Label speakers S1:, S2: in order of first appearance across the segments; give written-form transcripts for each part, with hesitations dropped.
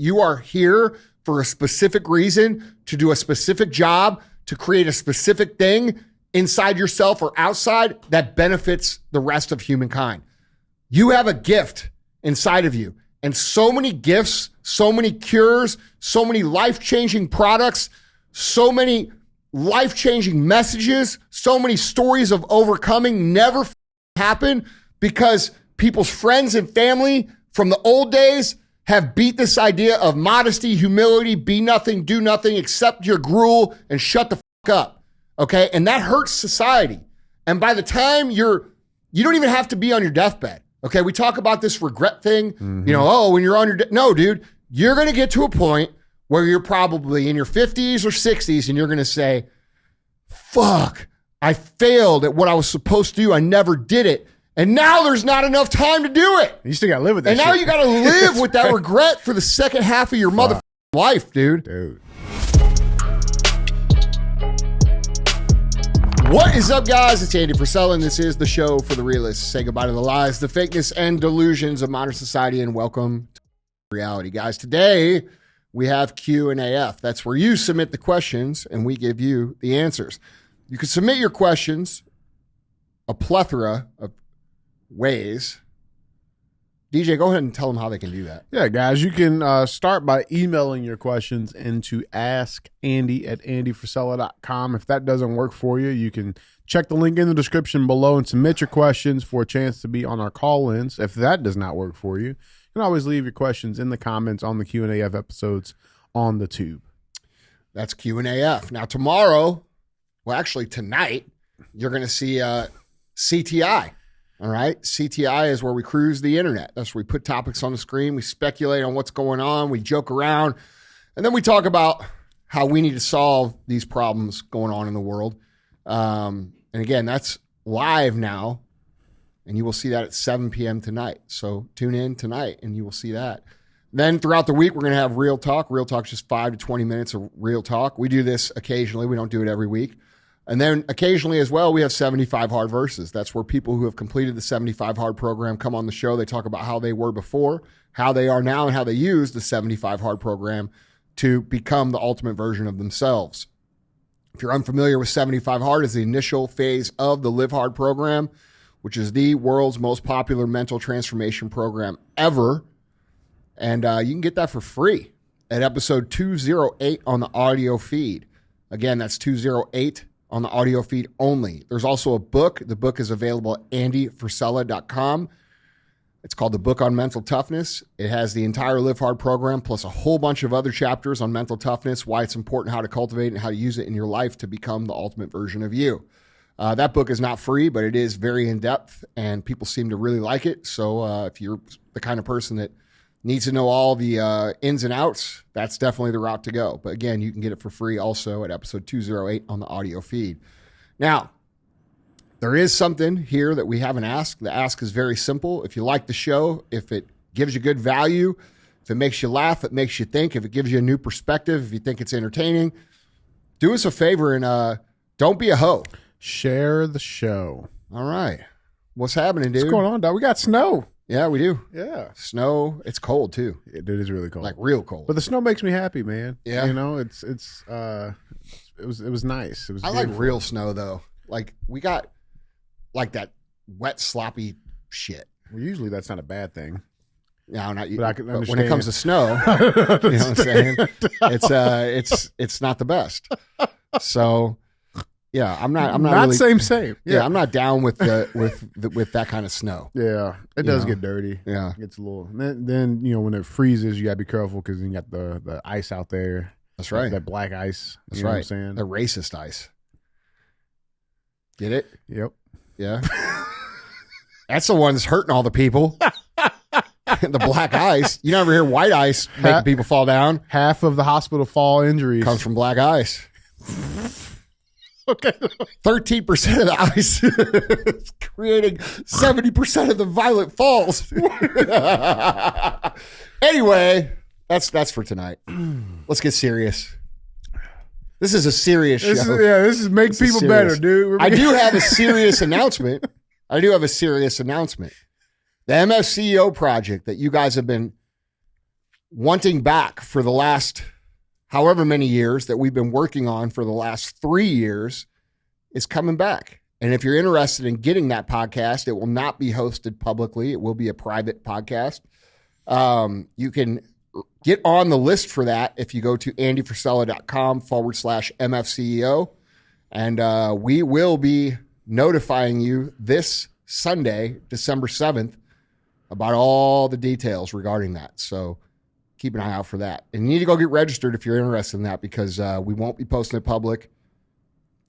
S1: you are here for a specific reason, to do a specific job, to create a specific thing inside yourself or outside that benefits the rest of humankind. You have a gift inside of you, and so many gifts, so many cures, so many life-changing products, so many life-changing messages, so many stories of overcoming never happen because people's friends and family from the old days have beat this idea of modesty, humility, be nothing, do nothing, accept your gruel, and shut the fuck up, okay? And that hurts society. And by the time you don't even have to be on your deathbed, okay? We talk about this regret thing, when you're on your no, dude, you're going to get to a point where you're probably in your 50s or 60s and you're going to say, fuck, I failed at what I was supposed to do. I never did it. And now there's not enough time to do it.
S2: You still got to live with that
S1: And
S2: shit.
S1: now you got to live with that regret for the second half of your mother life, dude. What is up, guys? It's Andy Frisella, and this is the show for the realists. Say goodbye to the lies, the fakeness, and delusions of modern society, and welcome to reality, guys. Today, we have Q&AF. That's where you submit the questions, and we give you the answers. You can submit your questions a plethora of ways. DJ, go ahead and tell them how they can do that.
S2: Yeah, guys, you can start by emailing your questions into askandy@andyfrisella.com. If that doesn't work for you, you can check the link in the description below and submit your questions for a chance to be on our call-ins. If that does not work for you, you can always leave your questions in the comments on the Q&AF episodes on the tube.
S1: That's Q&AF. Now, tomorrow, well, actually tonight, you're going to see CTI. All right. CTI is where we cruise the internet. That's where we put topics on the screen. We speculate on what's going on. We joke around. And then we talk about how we need to solve these problems going on in the world. And again, that's live now. And you will see that at 7 p.m. tonight. So tune in tonight and you will see that. Then throughout the week, we're going to have Real Talk. Real Talk is just 5 to 20 minutes of Real Talk. We do this occasionally. We don't do it every week. And then occasionally as well, we have 75 Hard Verses. That's where people who have completed the 75 Hard program come on the show. They talk about how they were before, how they are now, and how they use the 75 Hard program to become the ultimate version of themselves. If you're unfamiliar with 75 Hard, it's the initial phase of the Live Hard program, which is the world's most popular mental transformation program ever. And you can get that for free at episode 208 on the audio feed. Again, that's 208 on the audio feed only. There's also a book. The book is available at andyfrisella.com. It's called The Book on Mental Toughness. It has the entire Live Hard program plus a whole bunch of other chapters on mental toughness, why it's important, how to cultivate it, and how to use it in your life to become the ultimate version of you. That book is not free, but it is very in-depth, and people seem to really like it. So if you're the kind of person that needs to know all the ins and outs, that's definitely the route to go. But again, you can get it for free also at episode 208 on the audio feed. Now, there is something here that we haven't asked. The ask is very simple. If you like the show, if it gives you good value, if it makes you laugh, it makes you think, if it gives you a new perspective, if you think it's entertaining, do us a favor and don't be a hoe.
S2: Share the show.
S1: All right. What's happening, dude?
S2: What's going on, dog? We got snow.
S1: Yeah, we do.
S2: Yeah.
S1: Snow. It's cold too.
S2: It is really cold.
S1: Like real cold.
S2: But the snow makes me happy, man.
S1: Yeah.
S2: You know, it was nice. It was
S1: I
S2: beautiful.
S1: like real snow though. Like we got like that wet, sloppy shit.
S2: Well, usually that's not a bad thing.
S1: No, not
S2: But I can
S1: but when it comes to snow, you know what I'm saying? It's not the best. So yeah, I'm not really,
S2: same.
S1: Yeah, I'm not down with with that kind of snow.
S2: Yeah, it does
S1: know?
S2: get dirty.
S1: Yeah.
S2: It gets a little. Then you know when it freezes, you gotta be careful because you got the ice out there.
S1: That's right.
S2: That black ice.
S1: That's
S2: you know
S1: right.
S2: What I'm saying?
S1: The racist ice. Get it?
S2: Yep.
S1: Yeah. That's the one that's hurting all the people. The black ice. You never hear white ice making people fall down.
S2: Half of the hospital fall injuries
S1: Comes from black ice.
S2: Okay.
S1: 13% of the ice is creating 70% of the violent falls. Anyway, that's for tonight. Let's get serious. This is a serious show.
S2: This is make people better, dude.
S1: I do have a serious announcement. The MFCEO project that you guys have been wanting back for the last however many years that we've been working on for the last 3 years is coming back. And if you're interested in getting that podcast, it will not be hosted publicly. It will be a private podcast. You can get on the list for that if you go to andyfrisella.com/MFCEO. And we will be notifying you this Sunday, December 7th, about all the details regarding that. So keep an eye out for that. And you need to go get registered if you're interested in that, because we won't be posting it public.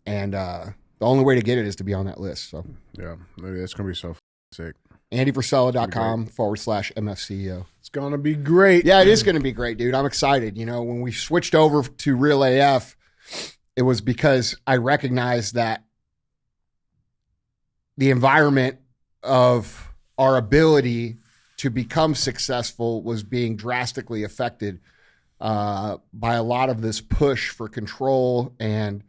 S1: And the only way to get it is to be on that list. So
S2: yeah, it's going to be so sick.
S1: andyfrisella.com/MFCEO.
S2: It's going to be great.
S1: Yeah, it is going to be great, dude. I'm excited. You know, when we switched over to Real AF, it was because I recognized that the environment of our ability to become successful was being drastically affected by a lot of this push for control and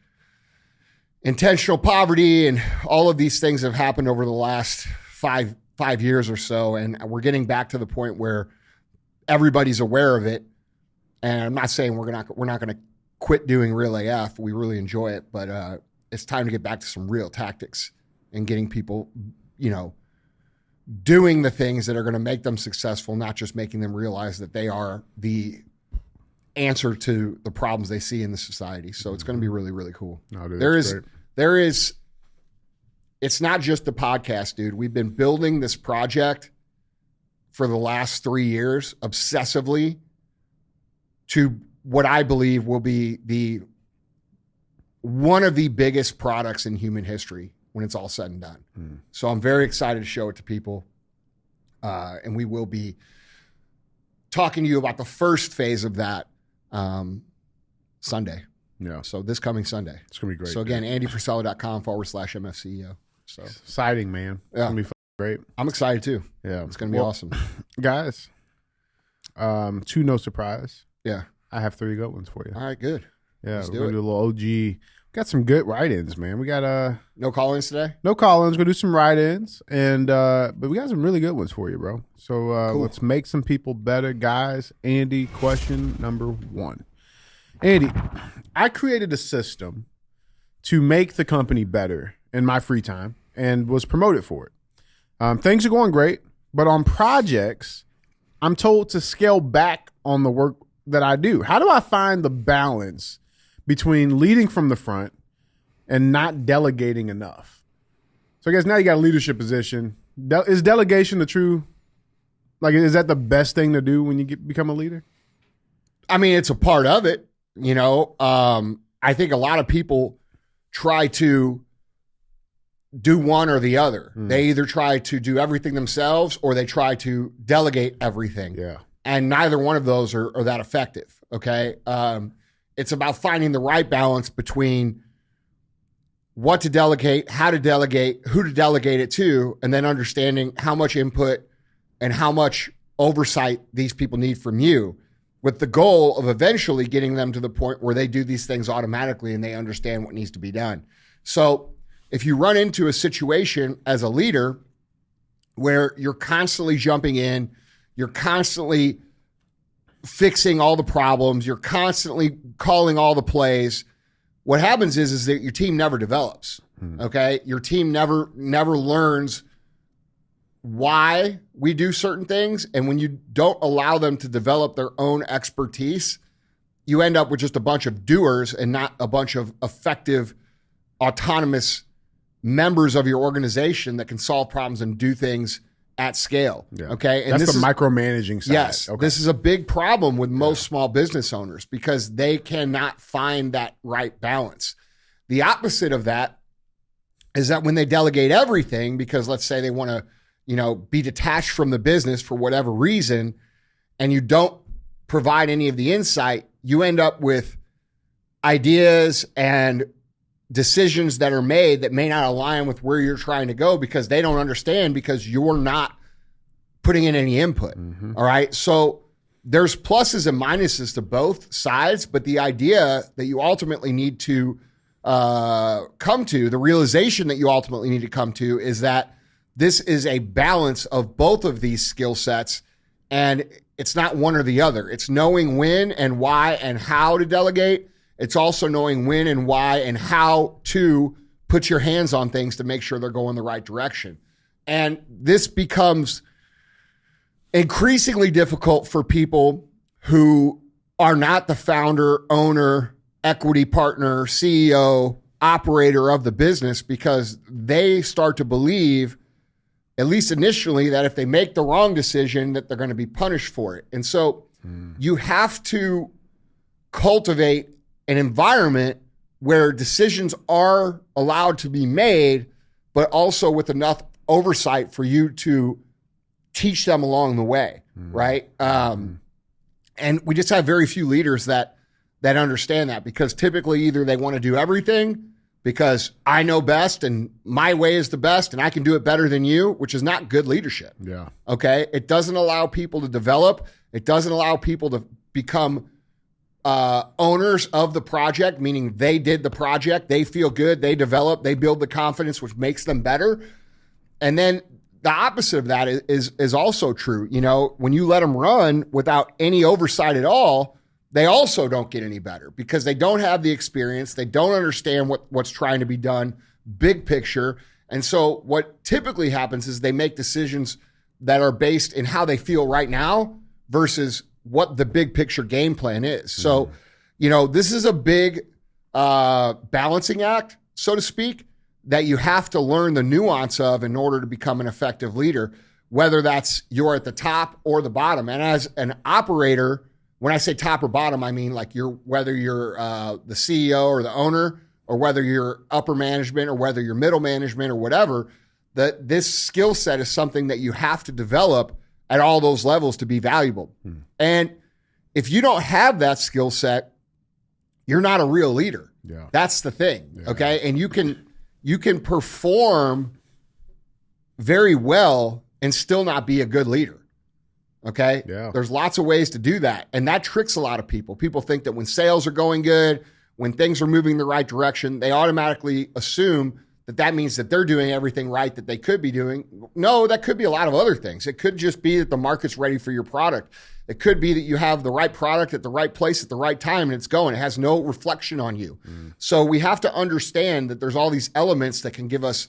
S1: intentional poverty, and all of these things have happened over the last five years or so. And we're getting back to the point where everybody's aware of it. And I'm not saying we're not going to quit doing Real AF. We really enjoy it, but it's time to get back to some real tactics and getting people, you know, doing the things that are going to make them successful, not just making them realize that they are the answer to the problems they see in the society. So it's going to be really, really cool.
S2: No, dude,
S1: there is, it's not just the podcast, dude. We've been building this project for the last 3 years obsessively to what I believe will be one of the biggest products in human history when it's all said and done. So I'm very excited to show it to people. And we will be talking to you about the first phase of that Sunday.
S2: Yeah.
S1: So this coming Sunday.
S2: It's going to be great.
S1: So again, andyfrisella.com/MFCEO. So
S2: exciting, man. It's going to be great.
S1: I'm excited too.
S2: Yeah.
S1: It's going to be awesome.
S2: Guys, to no surprise,
S1: yeah,
S2: I have 3 good ones for you.
S1: All right, good.
S2: Yeah,
S1: Let's
S2: we're going to do a little OG. Got some good write-ins, man. We got
S1: no call-ins today?
S2: No call-ins. We're going to do some write-ins, and but we got some really good ones for you, bro. So
S1: Cool.
S2: Let's make some people better. Guys, Andy, question number 1. Andy, I created a system to make the company better in my free time and was promoted for it. Things are going great, but on projects, I'm told to scale back on the work that I do. How do I find the balance between leading from the front and not delegating enough? So I guess now you got a leadership position. Is delegation the true, like, is that the best thing to do when you become a leader?
S1: I mean, it's a part of it. You know, I think a lot of people try to do one or the other. They either try to do everything themselves or they try to delegate everything.
S2: Yeah.
S1: And neither one of those are that effective. Okay. It's about finding the right balance between what to delegate, how to delegate, who to delegate it to, and then understanding how much input and how much oversight these people need from you, with the goal of eventually getting them to the point where they do these things automatically and they understand what needs to be done. So if you run into a situation as a leader where you're constantly jumping in, you're constantly fixing all the problems, you're constantly calling all the plays, what happens is that your team never develops. Okay? Your team never learns why we do certain things. And when you don't allow them to develop their own expertise, you end up with just a bunch of doers and not a bunch of effective, autonomous members of your organization that can solve problems and do things at scale.
S2: Yeah.
S1: Okay. And
S2: that's the micromanaging side.
S1: Yes.
S2: Okay.
S1: This is a big problem with most small business owners because they cannot find that right balance. The opposite of that is that when they delegate everything, because let's say they want to, be detached from the business for whatever reason, and you don't provide any of the insight, you end up with ideas and decisions that are made that may not align with where you're trying to go because they don't understand, because you're not putting in any input. All right. So there's pluses and minuses to both sides, but the idea that you ultimately need to come to, the realization that you ultimately need to come to, is that this is a balance of both of these skill sets. And it's not one or the other. It's knowing when and why and how to delegate. It's also knowing when and why and how to put your hands on things to make sure they're going the right direction. And this becomes increasingly difficult for people who are not the founder, owner, equity partner, CEO, operator of the business, because they start to believe, at least initially, that if they make the wrong decision, that they're going to be punished for it. And so you have to cultivate an environment where decisions are allowed to be made, but also with enough oversight for you to teach them along the way, right? And we just have very few leaders that understand that, because typically either they want to do everything because I know best and my way is the best and I can do it better than you, which is not good leadership.
S2: Yeah.
S1: Okay. It doesn't allow people to develop. It doesn't allow people to become owners of the project, meaning they did the project, they feel good, they develop, they build the confidence, which makes them better. And then the opposite of that is also true. You know, when you let them run without any oversight at all, they also don't get any better because they don't have the experience. They don't understand what's trying to be done, big picture. And so what typically happens is they make decisions that are based in how they feel right now versus what the big picture game plan is. So, you know, this is a big balancing act, so to speak, that you have to learn the nuance of in order to become an effective leader, whether that's you're at the top or the bottom. And as an operator, when I say top or bottom, I mean like whether you're the CEO or the owner, or whether you're upper management or whether you're middle management or whatever, that this skill set is something that you have to develop at all those levels to be valuable. And if you don't have that skill set, you're not a real leader.
S2: Yeah.
S1: That's the thing. Yeah. Okay. And you can perform very well and still not be a good leader. Okay.
S2: Yeah.
S1: There's lots of ways to do that. And that tricks a lot of people. People think that when sales are going good, when things are moving the right direction, they automatically assume that means that they're doing everything right that they could be doing. No, that could be a lot of other things. It could just be that the market's ready for your product. It could be that you have the right product at the right place at the right time and it's going. It has no reflection on you. So we have to understand that there's all these elements that can give us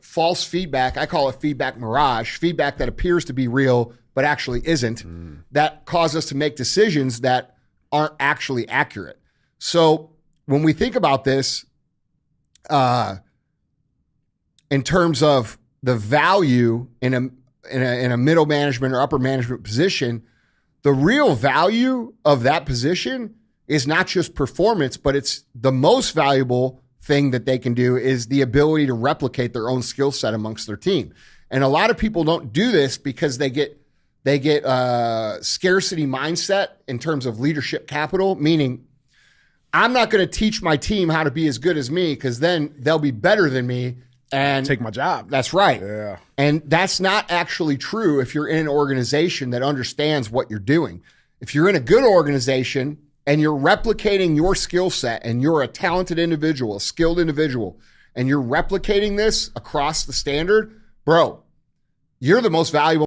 S1: false feedback. I call it feedback mirage, feedback that appears to be real but actually isn't, that cause us to make decisions that aren't actually accurate. So when we think about this, in terms of the value in a middle management or upper management position, the real value of that position is not just performance, but it's the most valuable thing that they can do is the ability to replicate their own skill set amongst their team. And a lot of people don't do this because they get scarcity mindset in terms of leadership capital, meaning I'm not going to teach my team how to be as good as me because then they'll be better than me and
S2: take my job.
S1: That's right.
S2: Yeah.
S1: And that's not actually true if you're in an organization that understands what you're doing. If you're in a good organization and you're replicating your skill set and you're a talented individual, a skilled individual, and you're replicating this across the standard, bro, you're the most valuable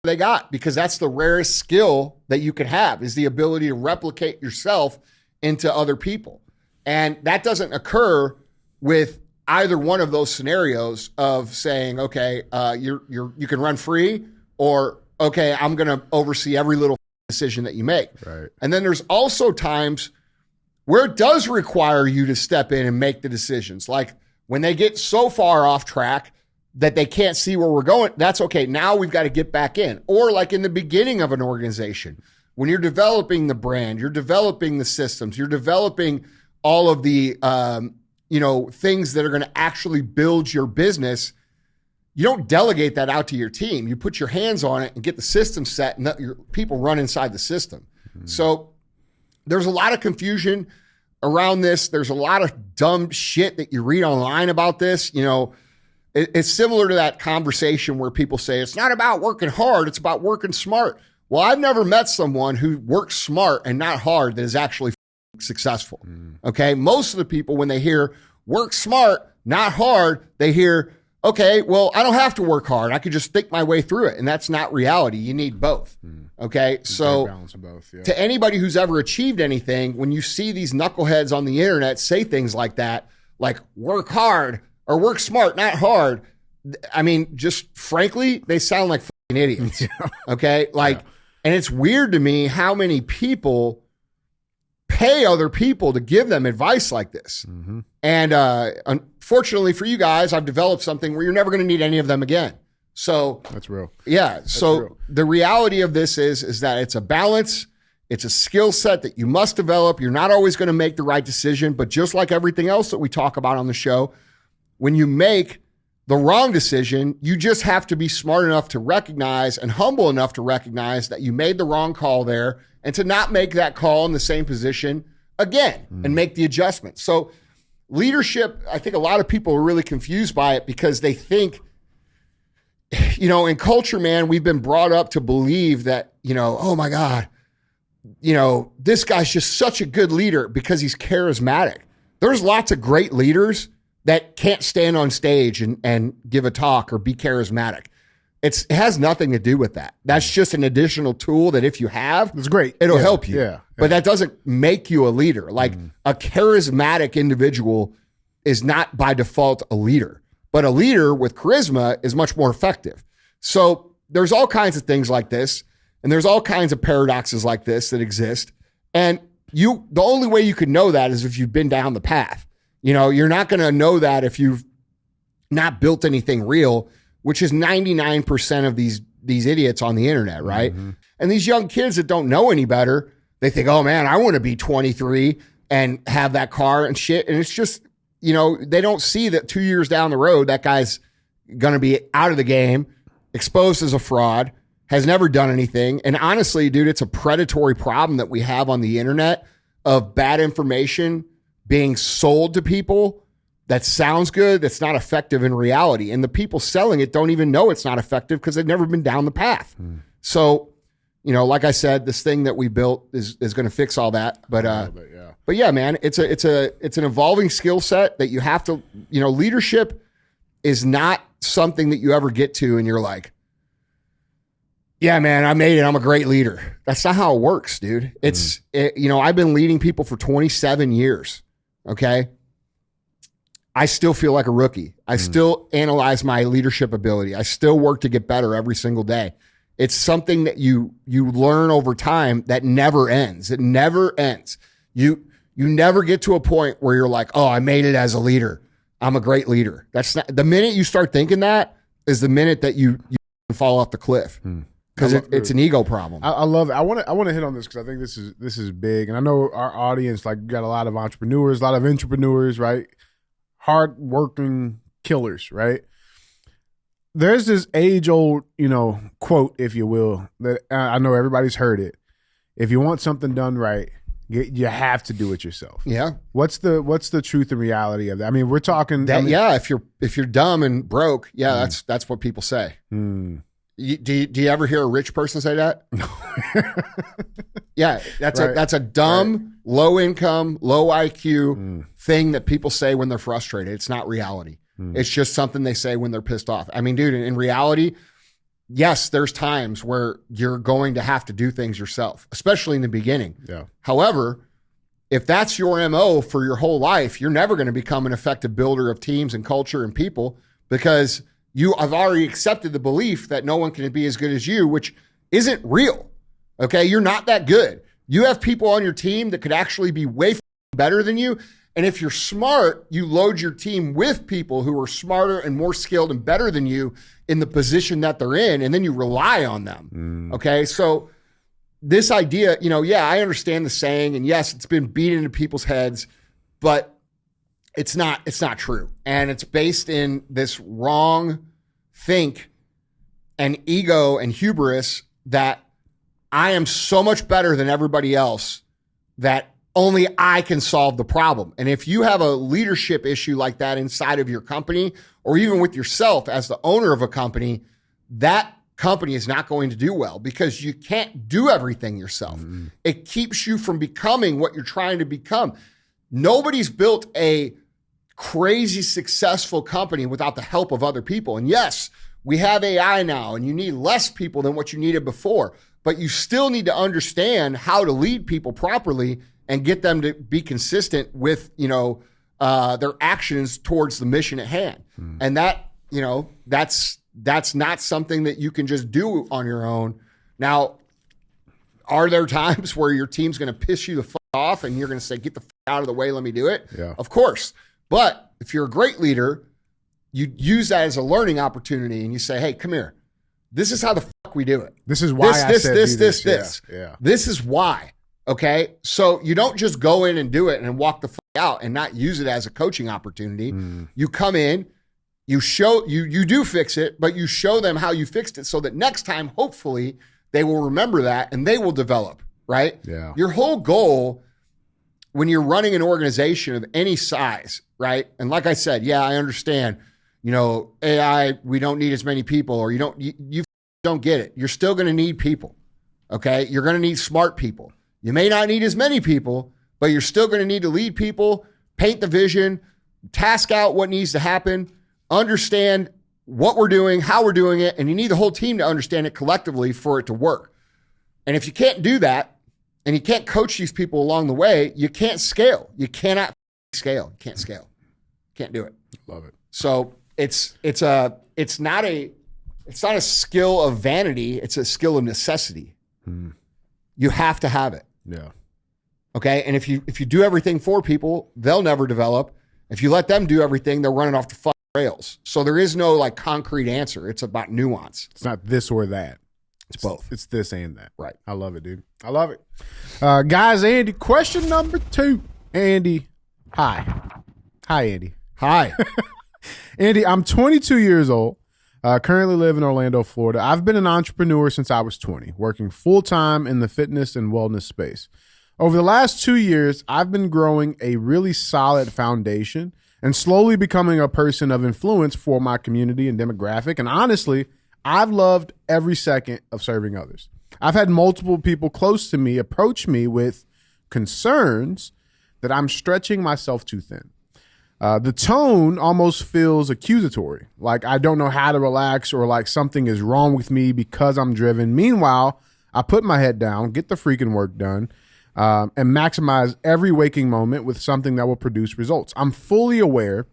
S1: they got, because that's the rarest skill that you can have, is the ability to replicate yourself into other people. And that doesn't occur with either one of those scenarios of saying, okay, you can run free, or okay, I'm going to oversee every little decision that you make.
S2: Right.
S1: And then there's also times where it does require you to step in and make the decisions. Like when they get so far off track that they can't see where we're going, that's okay. Now we've got to get back in. Or like in the beginning of an organization, when you're developing the brand, you're developing the systems, you're developing all of the things that are going to actually build your business. You don't delegate that out to your team. You put your hands on it and get the system set, and let your people run inside the system. So there's a lot of confusion around this. There's a lot of dumb shit that you read online about this. You know, it's similar to that conversation where people say it's not about working hard, it's about working smart. Well, I've never met someone who works smart and not hard that is actually successful. Okay. Most of the people, when they hear work smart, not hard, they hear okay, well, I don't have to work hard. I could just think my way through it. And that's not reality. You need both. Okay. So
S2: balance of both, yeah.
S1: to anybody who's ever achieved anything, when you see these knuckleheads on the internet say things like that, like work hard or work smart, not hard. I mean, just frankly, they sound like fucking idiots. Okay. Like, and it's weird to me how many people pay other people to give them advice like this. And unfortunately for you guys, I've developed something where you're never going to need any of them again. So
S2: that's real.
S1: Yeah. So the reality of this is that it's a balance. It's a skill set that you must develop. You're not always going to make the right decision, but just like everything else that we talk about on the show, when you make the wrong decision, you just have to be smart enough to recognize and humble enough to recognize that you made the wrong call there and to not make that call in the same position again and make the adjustment. So leadership, I think a lot of people are really confused by it because they think, in culture, man, we've been brought up to believe that, oh my God, this guy's just such a good leader because he's charismatic. There's lots of great leaders that can't stand on stage and give a talk or be charismatic. It has nothing to do with that. That's just an additional tool that if you have,
S2: it's great.
S1: It'll help you.
S2: Yeah.
S1: But that doesn't make you a leader. Like a charismatic individual is not by default a leader, but a leader with charisma is much more effective. So there's all kinds of things like this, and there's all kinds of paradoxes like this that exist. And the only way you can know that is if you've been down the path. You're not going to know that if you've not built anything real, which is 99% of these idiots on the internet, right? And these young kids that don't know any better, they think, oh man, I want to be 23 and have that car and shit. And it's just, they don't see that 2 years down the road, that guy's going to be out of the game, exposed as a fraud, has never done anything. And honestly, dude, it's a predatory problem that we have on the internet of bad information being sold to people that sounds good, that's not effective in reality. And the people selling it don't even know it's not effective because they've never been down the path. So, like I said, this thing that we built is going to fix all that. But yeah, man, it's an evolving skill set that you have to, leadership is not something that you ever get to and you're like, yeah, man, I made it. I'm a great leader. That's not how it works, dude. I've been leading people for 27 years. Okay. I still feel like a rookie. I still analyze my leadership ability. I still work to get better every single day. It's something that you learn over time that never ends. It never ends. You never get to a point where you're like, oh, I made it as a leader. I'm a great leader. That's not the minute you start thinking that is the minute that you fall off the cliff. Because it's an ego problem.
S2: I love it. I want to hit on this because I think this is big, and I know our audience got a lot of entrepreneurs, a lot of entrepreneurs, right? Hard-working killers, right? There's this age-old, quote, if you will, that I know everybody's heard it. If you want something done right, you have to do it yourself. Yeah. What's the truth and reality of that? I mean, we're talking that.
S1: If you're dumb and broke, that's what people say. Do you ever hear a rich person say that? Yeah, that's a dumb, low income, low IQ thing that people say when they're frustrated. It's not reality. It's just something they say when they're pissed off. I mean, dude, in reality, yes, there's times where you're going to have to do things yourself, especially in the beginning. Yeah. However, if that's your MO for your whole life, you're never going to become an effective builder of teams and culture and people because you have already accepted the belief that no one can be as good as you, which isn't real. Okay. You're not that good. You have people on your team that could actually be way better than you. And if you're smart, you load your team with people who are smarter and more skilled and better than you in the position that they're in. And then you rely on them. Okay. So this idea, I understand the saying, and yes, it's been beat into people's heads, but it's not true. And it's based in this wrong think and ego and hubris that I am so much better than everybody else that only I can solve the problem. And if you have a leadership issue like that inside of your company, or even with yourself as the owner of a company, that company is not going to do well because you can't do everything yourself. It keeps you from becoming what you're trying to become. Nobody's built a crazy successful company without the help of other people. And yes, we have AI now, and you need less people than what you needed before, but you still need to understand how to lead people properly and get them to be consistent with, their actions towards the mission at hand. And that, that's not something that you can just do on your own. Now, are there times where your team's going to piss you the fuck off and you're going to say, get the fuck out of the way, let me do it?
S2: Yeah.
S1: Of course. But if you're a great leader, you use that as a learning opportunity and you say, hey, come here. This is how the fuck we do it.
S2: This is why
S1: this.
S2: Yeah.
S1: This is why. Okay. So you don't just go in and do it and walk the fuck out and not use it as a coaching opportunity. You come in, you show, you do fix it, but you show them how you fixed it so that next time, hopefully, they will remember that and they will develop, right?
S2: Yeah.
S1: Your whole goal when you're running an organization of any size, right? And like I said, yeah, I understand, AI, we don't need as many people, or you don't get it. You're still going to need people, okay? You're going to need smart people. You may not need as many people, but you're still going to need to lead people, paint the vision, task out what needs to happen, understand what we're doing, how we're doing it, and you need the whole team to understand it collectively for it to work. And if you can't do that, and you can't coach these people along the way, you can't scale. You cannot scale. You can't scale. Can't do it.
S2: Love it.
S1: So it's not a skill of vanity. It's a skill of necessity. You have to have it.
S2: Yeah.
S1: Okay. And if you do everything for people, they'll never develop. If you let them do everything, they're running off the fucking rails. So there is no like concrete answer. It's about nuance.
S2: It's not this or that.
S1: It's both.
S2: It's this and that.
S1: Right.
S2: I love it, dude. I love it. Guys, Andy, question number 2. Andy, hi. Hi, Andy.
S1: Hi.
S2: Andy, I'm 22 years old. Currently live in Orlando, Florida. I've been an entrepreneur since I was 20, working full-time in the fitness and wellness space. Over the last 2 years, I've been growing a really solid foundation and slowly becoming a person of influence for my community and demographic. And honestly, I've loved every second of serving others. I've had multiple people close to me approach me with concerns that I'm stretching myself too thin. The tone almost feels accusatory, like I don't know how to relax or like something is wrong with me because I'm driven. Meanwhile, I put my head down, get the freaking work done, and maximize every waking moment with something that will produce results. I'm fully aware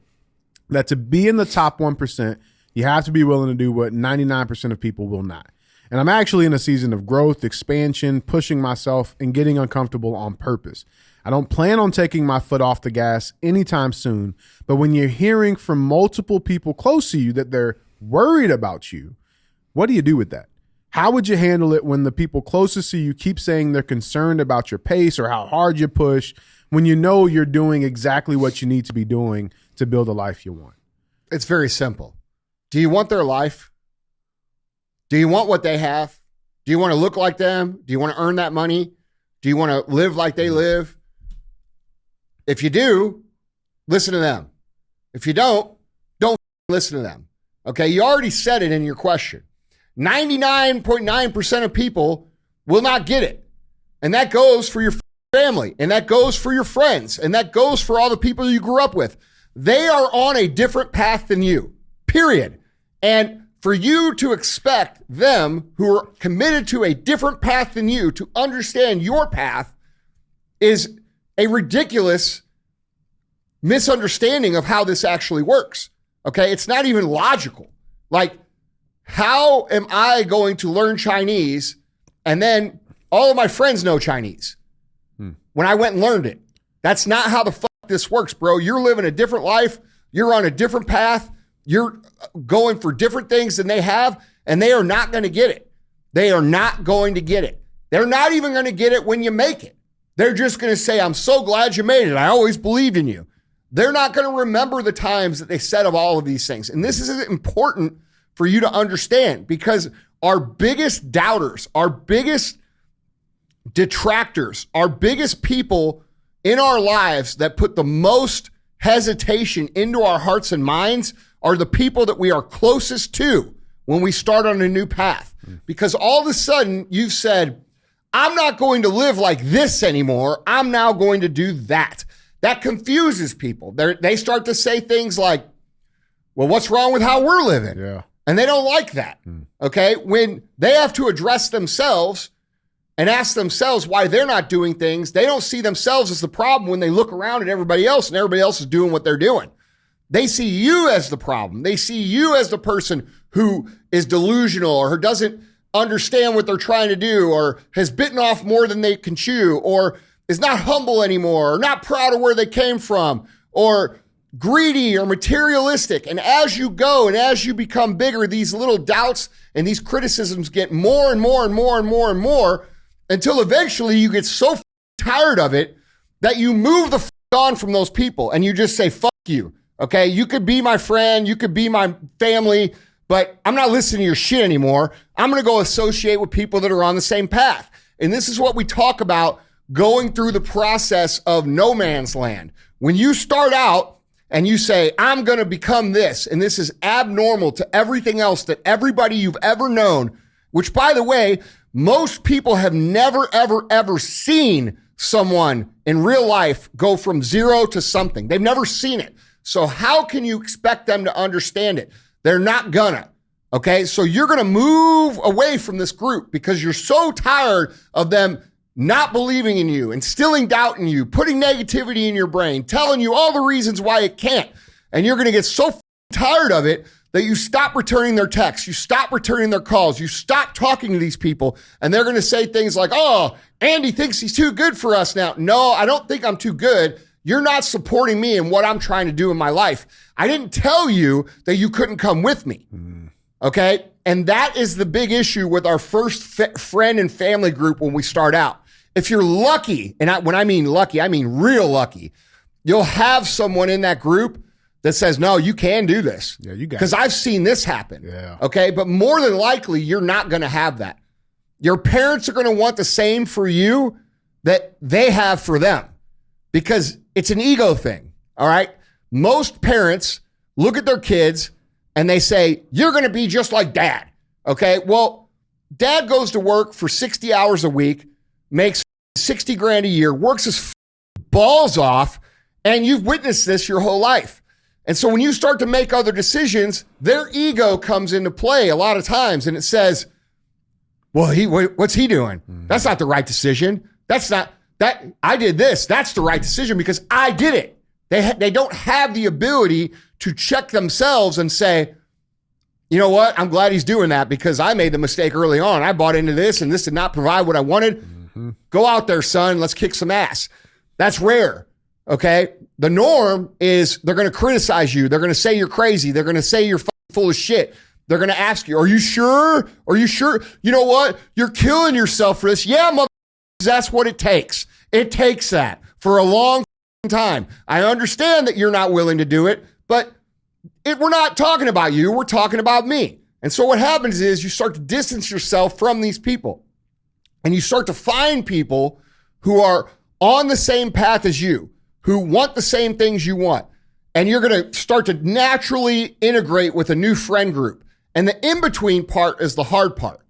S2: that to be in the top 1%, you have to be willing to do what 99% of people will not. And I'm actually in a season of growth, expansion, pushing myself, and getting uncomfortable on purpose. I don't plan on taking my foot off the gas anytime soon, but when you're hearing from multiple people close to you that they're worried about you, what do you do with that? How would you handle it when the people closest to you keep saying they're concerned about your pace or how hard you push, when you know you're doing exactly what you need to be doing to build a life you want?
S1: It's very simple. Do you want their life? Do you want what they have? Do you want to look like them? Do you want to earn that money? Do you want to live like they live? If you do, listen to them. If you don't listen to them. Okay, you already said it in your question. 99.9% of people will not get it. And that goes for your family, and that goes for your friends, and that goes for all the people you grew up with. They are on a different path than you, period. And for you to expect them who are committed to a different path than you to understand your path is a ridiculous misunderstanding of how this actually works. Okay, it's not even logical. Like, how am I going to learn Chinese and then all of my friends know Chinese when I went and learned it? That's not how the fuck this works, bro. You're living a different life. You're on a different path. You're going for different things than they have, and they are not going to get it. They are not going to get it. They're not even going to get it when you make it. They're just going to say, I'm so glad you made it. I always believed in you. They're not going to remember the times that they said of all of these things. And this is important for you to understand, because our biggest doubters, our biggest detractors, our biggest people in our lives that put the most hesitation into our hearts and minds are the people that we are closest to when we start on a new path. Because all of a sudden you've said, I'm not going to live like this anymore. I'm now going to do that. that confuses people. They start to say things like, well, what's wrong with how we're living?
S2: Yeah.
S1: And they don't like that, okay? When they have to address themselves and ask themselves why they're not doing things, they don't see themselves as the problem when they look around at everybody else and everybody else is doing what they're doing. They see you as the problem. They see you as the person who is delusional or who doesn't understand what they're trying to do or has bitten off more than they can chew or is not humble anymore or not proud of where they came from or greedy or materialistic. And as you go and as you become bigger, these little doubts and these criticisms get more and more and more and more and more until eventually you get so tired of it that you move the on from those people and you just say, fuck you. Okay. You could be my friend. You could be my family, but I'm not listening to your shit anymore. I'm going to go associate with people that are on the same path. And this is what we talk about going through the process of no man's land. When you start out, and you say, I'm going to become this, and this is abnormal to everything else that everybody you've ever known, which, by the way, most people have never, ever, ever seen someone in real life go from zero to something. They've never seen it. So how can you expect them to understand it? They're not gonna, okay? So you're going to move away from this group because you're so tired of them not believing in you, instilling doubt in you, putting negativity in your brain, telling you all the reasons why it can't. And you're going to get so tired of it that you stop returning their texts, you stop returning their calls, you stop talking to these people, and they're going to say things like, oh, Andy thinks he's too good for us now. No, I don't think I'm too good. You're not supporting me in what I'm trying to do in my life. I didn't tell you that you couldn't come with me. Okay? And that is the big issue with our first friend and family group when we start out. If you're lucky, and when I mean lucky, I mean real lucky, you'll have someone in that group that says, no, you can do this.
S2: Yeah, you got it.
S1: Because I've seen this happen.
S2: Yeah.
S1: Okay? But more than likely, you're not going to have that. Your parents are going to want the same for you that they have for them because it's an ego thing. All right? Most parents look at their kids and they say, you're going to be just like dad. Okay? Well, dad goes to work for 60 hours a week, makes 60 grand a year, works his balls off, and you've witnessed this your whole life. And so when you start to make other decisions, their ego comes into play a lot of times, and it says, well, what's he doing? That's not the right decision. That's not, that I did this. That's the right decision because I did it. They don't have the ability to check themselves and say, you know what? I'm glad he's doing that because I made the mistake early on. I bought into this and this did not provide what I wanted. Go out there, son. Let's kick some ass. That's rare. Okay. The norm is they're going to criticize you. They're going to say you're crazy. They're going to say you're full of shit. They're going to ask you, are you sure? Are you sure? You know what? You're killing yourself for this. Yeah, mother. That's what it takes. It takes that for a long time. I understand that you're not willing to do it, but we're not talking about you. We're talking about me. And so what happens is you start to distance yourself from these people. And you start to find people who are on the same path as you, who want the same things you want. And you're going to start to naturally integrate with a new friend group. And the in-between part is the hard part.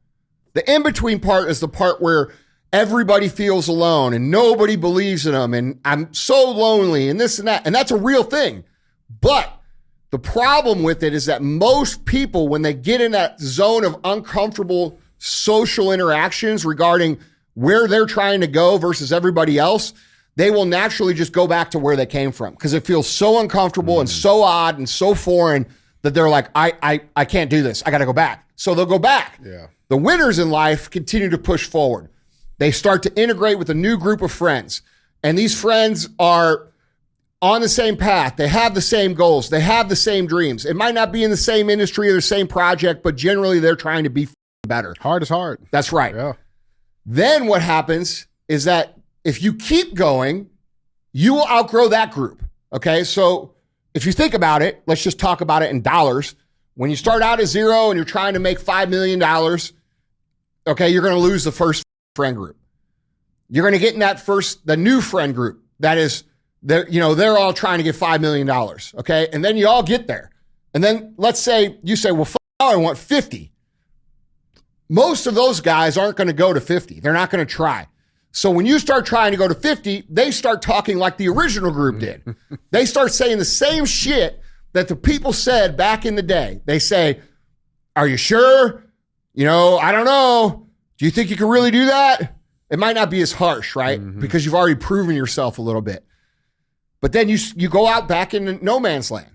S1: The in-between part is the part where everybody feels alone and nobody believes in them. And I'm so lonely and this and that. And that's a real thing. But the problem with it is that most people, when they get in that zone of uncomfortable social interactions regarding where they're trying to go versus everybody else, they will naturally just go back to where they came from because it feels so uncomfortable and so odd and so foreign that they're like, I can't do this. I got to go back. So they'll go back.
S2: Yeah.
S1: The winners in life continue to push forward. They start to integrate with a new group of friends. And these friends are on the same path. They have the same goals. They have the same dreams. It might not be in the same industry or the same project, but generally they're trying to be better.
S2: Hard is hard.
S1: That's right.
S2: Yeah.
S1: Then what happens is that if you keep going, you will outgrow that group. Okay. So if you think about it, let's just talk about it in dollars. When you start out at zero and you're trying to make $5 million, okay, you're going to lose the first friend group. You're going to get in the new friend group. That is, they're all trying to get $5 million. Okay. And then you all get there. And then let's say you say, well, I want 50. Most of those guys aren't going to go to 50. They're not going to try. So when you start trying to go to 50, they start talking like the original group did. They start saying the same shit that the people said back in the day. They say, are you sure? I don't know. Do you think you can really do that? It might not be as harsh, right? Because you've already proven yourself a little bit. But then you go out back into no man's land,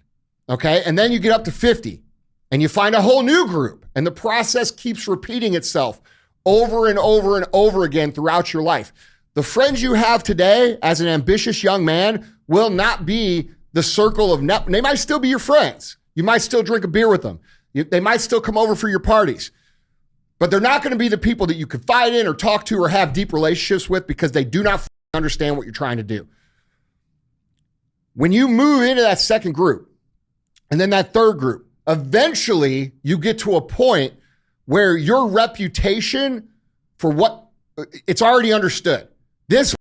S1: okay? And then you get up to 50 and you find a whole new group, and the process keeps repeating itself over and over and over again throughout your life. The friends you have today as an ambitious young man will not be the circle of they might still be your friends. You might still drink a beer with them. They might still come over for your parties. But they're not going to be the people that you confide in or talk to or have deep relationships with, because they do not understand what you're trying to do. When you move into that second group and then that third group, eventually you get to a point where your reputation for what it's already understood. This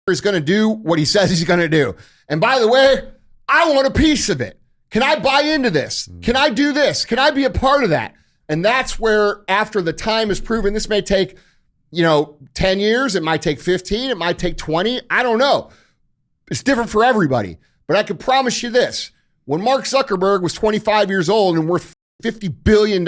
S1: is going to do what he says he's going to do. And by the way, I want a piece of it. Can I buy into this? Can I do this? Can I be a part of that? And that's where, after the time is proven, this may take, 10 years. It might take 15. It might take 20. I don't know. It's different for everybody. But I can promise you this. When Mark Zuckerberg was 25 years old and worth $50 billion,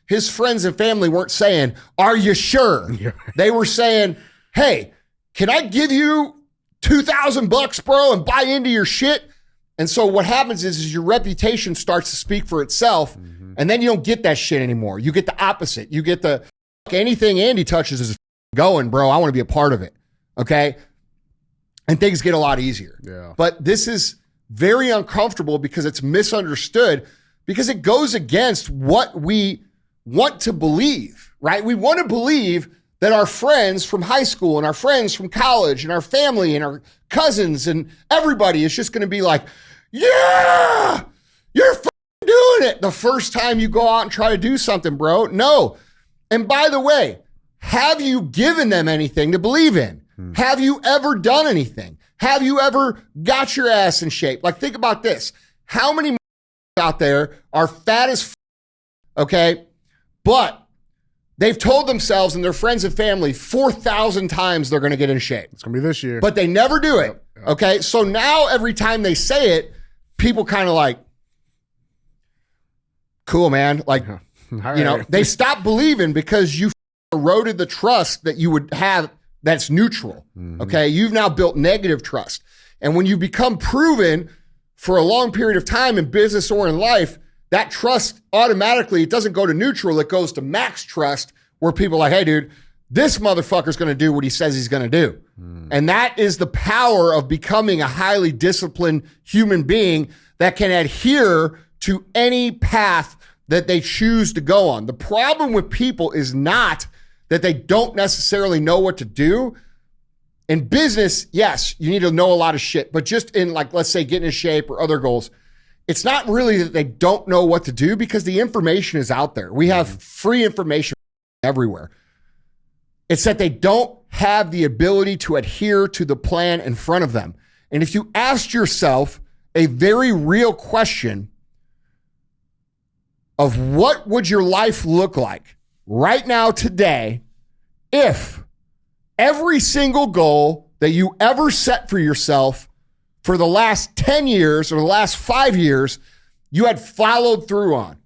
S1: his friends and family weren't saying, are you sure? Yeah. They were saying, hey, can I give you $2,000, bro, and buy into your shit? And so what happens is your reputation starts to speak for itself, and then you don't get that shit anymore. You get the opposite. You get the, anything Andy touches is going, bro. I want to be a part of it, okay? And things get a lot easier. Yeah. But this is very uncomfortable because it's misunderstood, because it goes against what we want to believe, right? We want to believe that our friends from high school and our friends from college and our family and our cousins and everybody is just going to be like, yeah, you're doing it the first time you go out and try to do something, bro. No. And by the way, have you given them anything to believe in? Have you ever done anything? Have you ever got your ass in shape? Like, think about this. How many out there are fat as okay? But they've told themselves and their friends and family 4,000 times they're going to get in shape.
S2: It's going to be this year.
S1: But they never do it, okay? So now every time they say it, people kind of like, cool, man. Like, they stop believing because you eroded the trust that you would have that's neutral, okay? You've now built negative trust. And when you become proven for a long period of time in business or in life, that trust automatically, it doesn't go to neutral, it goes to max trust, where people are like, hey, dude, this motherfucker's going to do what he says he's going to do. And that is the power of becoming a highly disciplined human being that can adhere to any path that they choose to go on. The problem with people is not that they don't necessarily know what to do. In business, yes, you need to know a lot of shit, but just in, like, let's say getting in shape or other goals, it's not really that they don't know what to do, because the information is out there. We have free information everywhere. It's that they don't have the ability to adhere to the plan in front of them. And if you asked yourself a very real question of what would your life look like right now, today, if every single goal that you ever set for yourself for the last 10 years or the last 5 years, you had followed through on.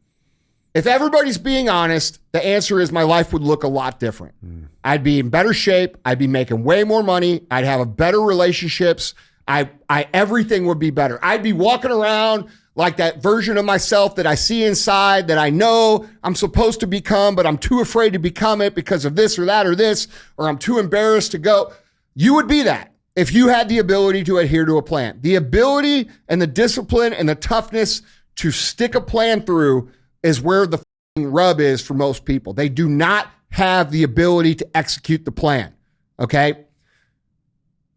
S1: If everybody's being honest, the answer is my life would look a lot different. I'd be in better shape. I'd be making way more money. I'd have a better relationships. Everything would be better. I'd be walking around like that version of myself that I see inside, that I know I'm supposed to become, but I'm too afraid to become it because of this or that or this, or I'm too embarrassed to go. You would be that if you had the ability to adhere to a plan. The ability and the discipline and the toughness to stick a plan through is where the rub is for most people. They do not have the ability to execute the plan, okay?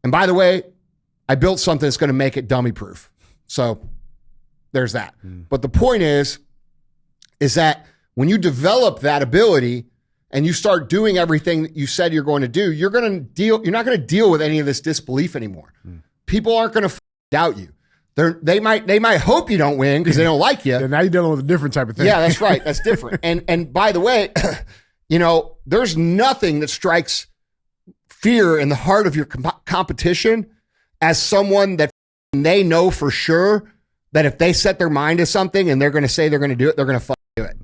S1: And by the way, I built something that's going to make it dummy proof. So there's that. But the point is that when you develop that ability and you start doing everything that you said you're going to do, you're not going to deal with any of this disbelief anymore. People aren't going to doubt you. They might hope you don't win because they don't like you.
S2: And now you're dealing with a different type of thing.
S1: Yeah, that's right. That's different. And by the way, there's nothing that strikes fear in the heart of your competition as someone that they know for sure that if they set their mind to something and they're going to say they're going to do it, they're going to do it.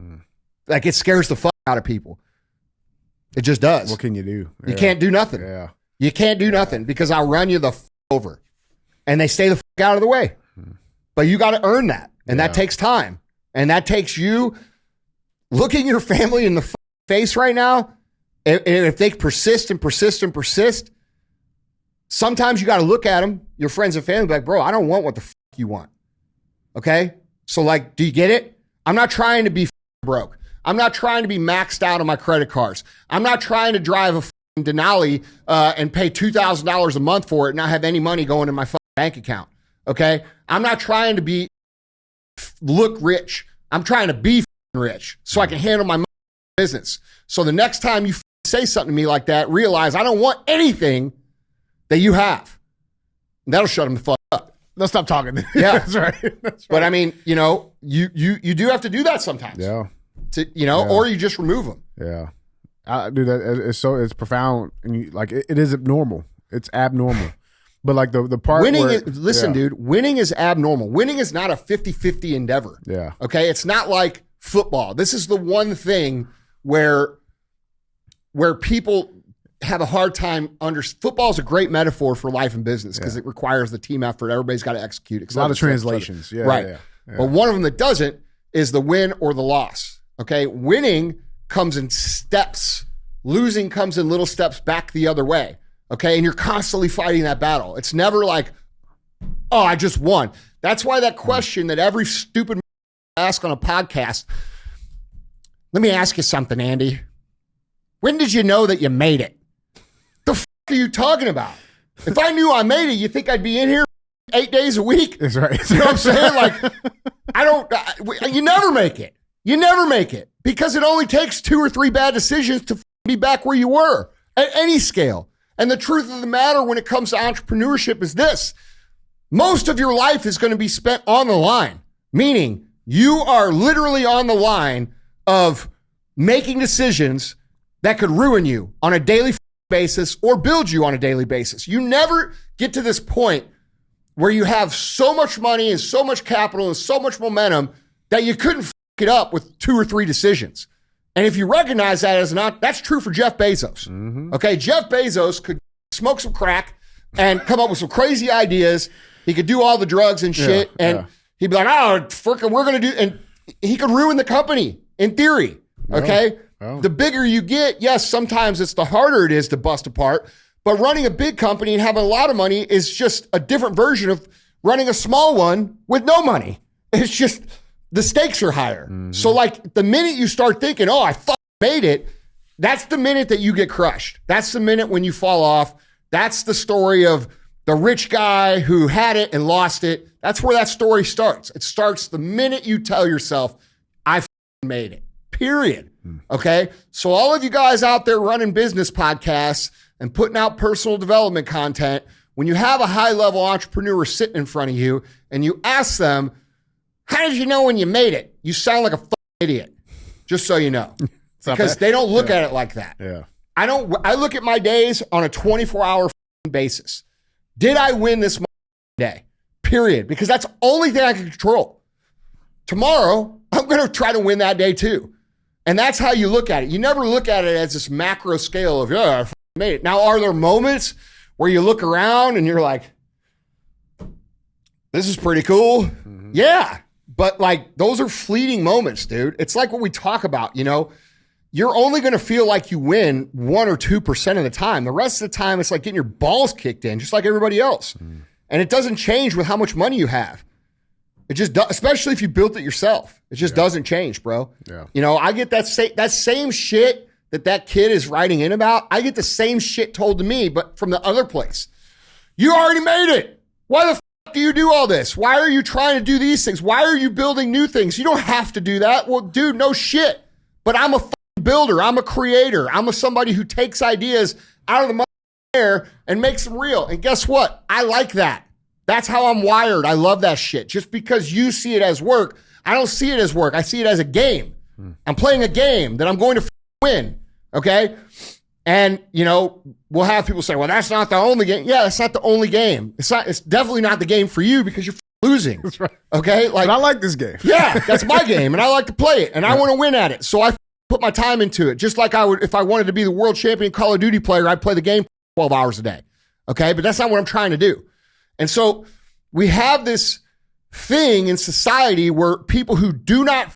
S1: Like it scares the fuck out of people. It just does.
S2: What can you do?
S1: You can't do nothing.
S2: Yeah.
S1: You can't do nothing because I'll run you the over. And they stay the fuck out of the way. But you got to earn that. And that takes time. And that takes you looking your family in the face right now. If they persist and persist and persist, sometimes you got to look at them, your friends and family, be like, bro, I don't want what the fuck you want. Okay? So like, do you get it? I'm not trying to be broke. I'm not trying to be maxed out on my credit cards. I'm not trying to drive a Denali and pay $2,000 a month for it and not have any money going in my bank account. Okay? I'm not trying to look rich. I'm trying to be rich so I can handle my business. So the next time you say something to me like that, realize I don't want anything that you have. And that'll shut them the fuck up.
S2: They'll stop talking.
S1: Yeah.
S2: That's right. That's right.
S1: But I mean, you know, you do have to do that sometimes.
S2: Yeah.
S1: Or you just remove them.
S2: Yeah. Dude, it's profound. And it is abnormal. It's abnormal. But like the part
S1: winning
S2: where,
S1: dude, winning is abnormal. Winning is not a 50-50 endeavor.
S2: Yeah.
S1: Okay. It's not like football. This is the one thing where people have a hard time football is a great metaphor for life and business because it requires the team effort. Everybody's got to execute.
S2: A lot of translations. Yeah.
S1: Right.
S2: Yeah.
S1: But one of them that doesn't is the win or the loss. Okay. Winning comes in steps. Losing comes in little steps back the other way. Okay. And you're constantly fighting that battle. It's never like, oh, I just won. That's why that question that every stupid ask on a podcast. Let me ask you something, Andy. When did you know that you made it? The f*** are you talking about? If I knew I made it, you think I'd be in here 8 days a week?
S2: That's right.
S1: You know what I'm saying? Like, you never make it. You never make it because it only takes 2 or 3 bad decisions to be back where you were at any scale. And the truth of the matter when it comes to entrepreneurship is this. Most of your life is going to be spent on the line, meaning you are literally on the line of making decisions that could ruin you on a daily basis or build you on a daily basis. You never get to this point where you have so much money and so much capital and so much momentum that you couldn't f it up with 2 or 3 decisions. And if you recognize that that's true for Jeff Bezos. Mm-hmm. Okay, Jeff Bezos could smoke some crack and come up with some crazy ideas. He could do all the drugs and shit, he'd be like, oh, frickin', we're going to do, and he could ruin the company in theory. Okay. Oh. The bigger you get, yes, sometimes it's the harder it is to bust apart, but running a big company and having a lot of money is just a different version of running a small one with no money. It's just the stakes are higher. Mm-hmm. So like the minute you start thinking, oh, I made it, that's the minute that you get crushed. That's the minute when you fall off. That's the story of the rich guy who had it and lost it. That's where that story starts. It starts the minute you tell yourself, I made it, period. Okay? So all of you guys out there running business podcasts and putting out personal development content, when you have a high-level entrepreneur sitting in front of you and you ask them, how did you know when you made it? You sound like a idiot, just so you know. Because they don't look at it like that.
S2: Yeah.
S1: I look at my days on a 24-hour basis. Did I win this day? Period. Because that's the only thing I can control. Tomorrow, I'm going to try to win that day too. And that's how you look at it. You never look at it as this macro scale of, I made it. Now, are there moments where you look around and you're like, this is pretty cool? Mm-hmm. Yeah. But like, those are fleeting moments, dude. It's like what we talk about, you're only going to feel like you win 1 or 2% of the time. The rest of the time, it's like getting your balls kicked in, just like everybody else. Mm. And it doesn't change with how much money you have. It just does, especially if you built it yourself. It just doesn't change, bro. Yeah. I get that same shit that kid is writing in about. I get the same shit told to me, but from the other place. You already made it. Why the fuck do you do all this? Why are you trying to do these things? Why are you building new things? You don't have to do that. Well, dude, no shit. But I'm a builder. I'm a creator. I'm somebody who takes ideas out of the air and makes them real. And guess what? I like that. That's how I'm wired. I love that shit. Just because you see it as work, I don't see it as work. I see it as a game. I'm playing a game that I'm going to win. Okay? And, we'll have people say, well, that's not the only game. Yeah, that's not the only game. It's definitely not the game for you because you're losing.
S2: That's right.
S1: Okay?
S2: But I like this game.
S1: Yeah, that's my game, and I like to play it, and I want to win at it. So I put my time into it, just like I would if I wanted to be the world champion Call of Duty player. I'd play the game 12 hours a day. Okay? But that's not what I'm trying to do. And so we have this thing in society where people who do not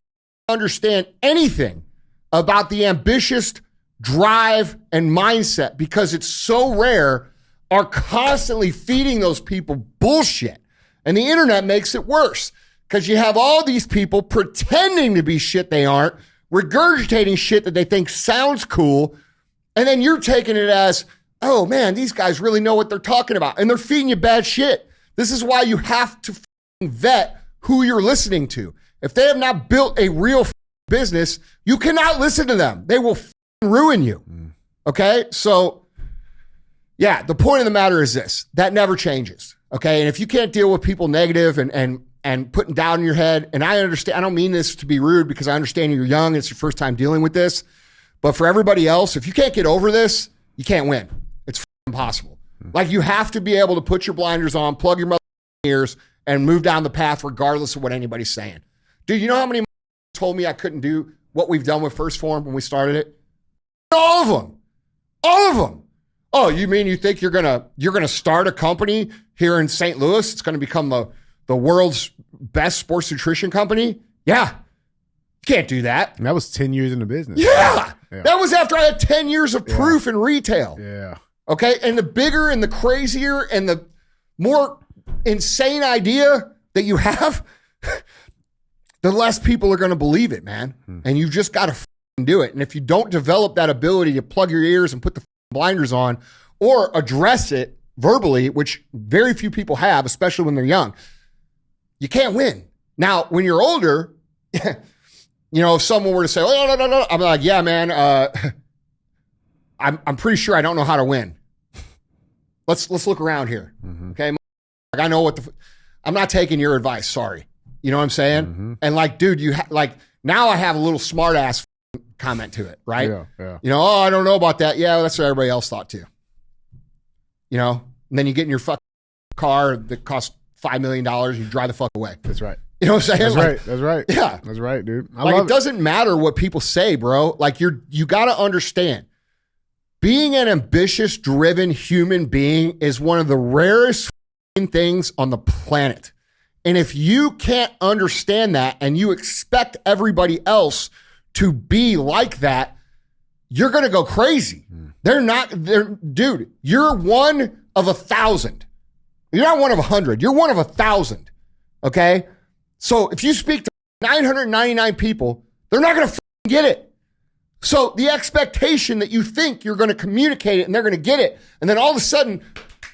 S1: understand anything about the ambitious drive and mindset, because it's so rare, are constantly feeding those people bullshit. And the internet makes it worse because you have all these people pretending to be shit they aren't, regurgitating shit that they think sounds cool, and then you're taking it as, oh man, these guys really know what they're talking about, and they're feeding you bad shit. This is why you have to vet who you're listening to. If they have not built a real business, you cannot listen to them. They will ruin you. Okay? So, yeah, the point of the matter is this. That never changes. Okay? And if you can't deal with people negative and putting doubt in your head, and I understand, I don't mean this to be rude because I understand you're young and it's your first time dealing with this, but for everybody else, if you can't get over this, you can't win. It's impossible. Like, you have to be able to put your blinders on, plug your ears, and move down the path regardless of what anybody's saying. Dude, you know how many told me I couldn't do what we've done with First Form when we started it? All of them. All of them. Oh, you mean you think you're gonna start a company here in St. Louis? It's gonna become the world's best sports nutrition company? Yeah. You can't do that.
S2: And that was 10 years in the business.
S1: Yeah. That was after I had 10 years of proof in retail.
S2: Yeah.
S1: Okay. And the bigger and the crazier and the more insane idea that you have, the less people are going to believe it, man. And you just got to do it. And if you don't develop that ability to plug your ears and put the blinders on or address it verbally, which very few people have, especially when they're young, you can't win. Now, when you're older, if someone were to say, oh, no, I'm like, yeah, man, I'm pretty sure I don't know how to win. Let's look around here. Okay. Like, I know what I'm not taking your advice. Sorry. You know what I'm saying? And like, dude, now I have a little smart ass comment to it, right?
S2: Yeah.
S1: Oh, I don't know about that. Yeah, that's what everybody else thought too. And then you get in your fucking car that costs $5 million, you drive the fuck away.
S2: That's right.
S1: You know what I'm saying?
S2: That's right.
S1: Yeah.
S2: That's right, dude.
S1: It doesn't matter what people say, bro. Like, you got to understand, being an ambitious, driven human being is one of the rarest things on the planet. And if you can't understand that and you expect everybody else to be like that, you're going to go crazy. Dude, you're one of 1,000. You're not one of 100. You're one of 1,000. Okay? So if you speak to 999 people, they're not going to get it. So the expectation that you think you're going to communicate it and they're going to get it, and then all of a sudden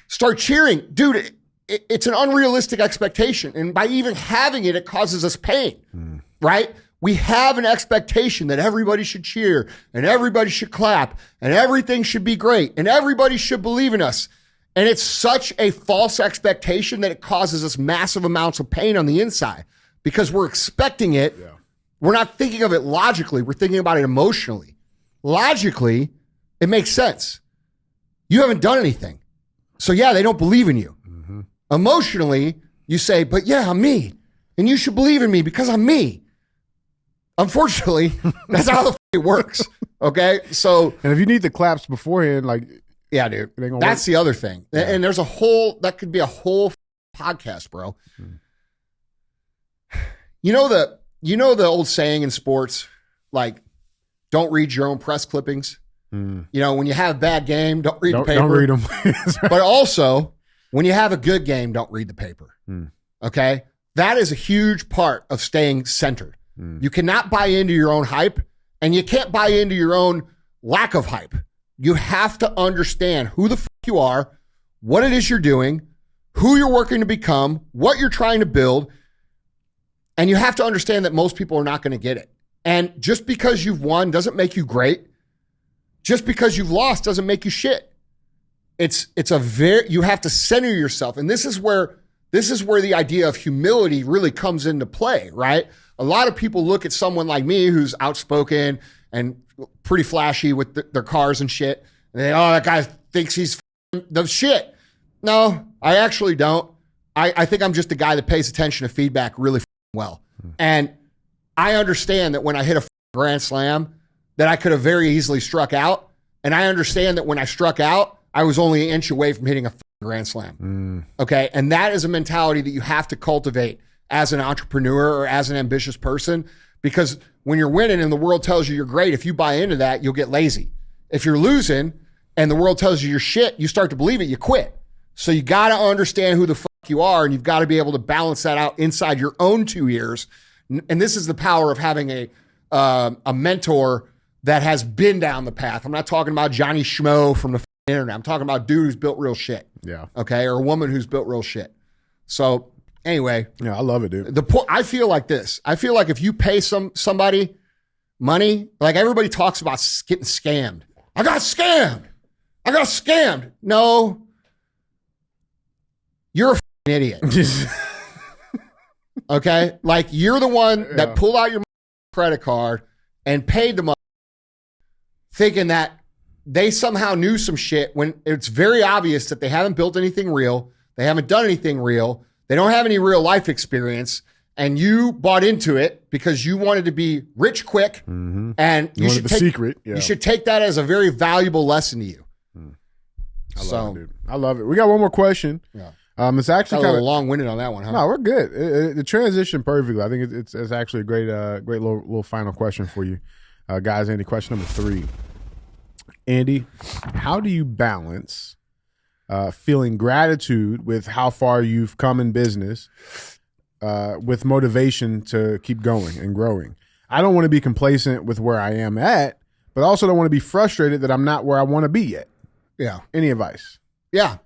S1: start cheering, dude, it's an unrealistic expectation. And by even having it, it causes us pain, right? We have an expectation that everybody should cheer and everybody should clap and everything should be great and everybody should believe in us. And it's such a false expectation that it causes us massive amounts of pain on the inside because we're expecting it. Yeah. We're not thinking of it logically. We're thinking about it emotionally. Logically, it makes sense. You haven't done anything. So yeah, they don't believe in you. Emotionally, you say, but yeah, I'm me. And you should believe in me because I'm me. Unfortunately, that's how it works. Okay? So,
S2: and if you need the claps beforehand, like,
S1: yeah, dude, that's the other thing. Yeah. And there's that could be a whole podcast, bro. You know the old saying in sports, like, don't read your own press clippings. When you have a bad game, don't read the paper.
S2: Don't read them.
S1: But also, when you have a good game, don't read the paper. Okay? That is a huge part of staying centered. You cannot buy into your own hype, and you can't buy into your own lack of hype. You have to understand who the fuck you are, what it is you're doing, who you're working to become, what you're trying to build, and you have to understand that most people are not going to get it. And just because you've won doesn't make you great. Just because you've lost doesn't make you shit. You have to center yourself. And this is where the idea of humility really comes into play, right? A lot of people look at someone like me who's outspoken and pretty flashy with their cars and shit. And they, oh, that guy thinks he's the shit. No, I actually don't. I think I'm just a guy that pays attention to feedback really well. And I understand that when I hit a grand slam, that I could have very easily struck out. And I understand that when I struck out, I was only an inch away from hitting a grand slam. Okay. And that is a mentality that you have to cultivate as an entrepreneur or as an ambitious person, because when you're winning and the world tells you you're great, if you buy into that, you'll get lazy. If you're losing and the world tells you you're shit, you start to believe it, you quit. So you got to understand who the fuck you are, and you've got to be able to balance that out inside your own 2 ears. And this is the power of having a mentor that has been down the path. I'm not talking about Johnny Schmo from the internet. I'm talking about a dude who's built real shit.
S2: Yeah.
S1: Okay. Or a woman who's built real shit. So anyway.
S2: Yeah, I love it, dude.
S1: I feel like this. I feel like if you pay somebody money, like everybody talks about getting scammed. I got scammed. No. You're a idiot. Okay? Like you're the one that pulled out your credit card and paid the money thinking that they somehow knew some shit when it's very obvious that they haven't built anything real. They haven't done anything real. They don't have any real life experience. And you bought into it because you wanted to be rich quick. And you should take
S2: secret. Yeah.
S1: You should take that as a very valuable lesson to you.
S2: I love it, dude. I love it. We got one more question.
S1: Yeah.
S2: It's actually
S1: kind of long-winded on that one, huh?
S2: No, we're good. It transitioned perfectly. I think it's actually a great little final question for you, guys. Andy, question number 3. Andy, how do you balance feeling gratitude with how far you've come in business with motivation to keep going and growing? I don't want to be complacent with where I am at, but I also don't want to be frustrated that I'm not where I want to be yet.
S1: Yeah.
S2: Any advice?
S1: Yeah.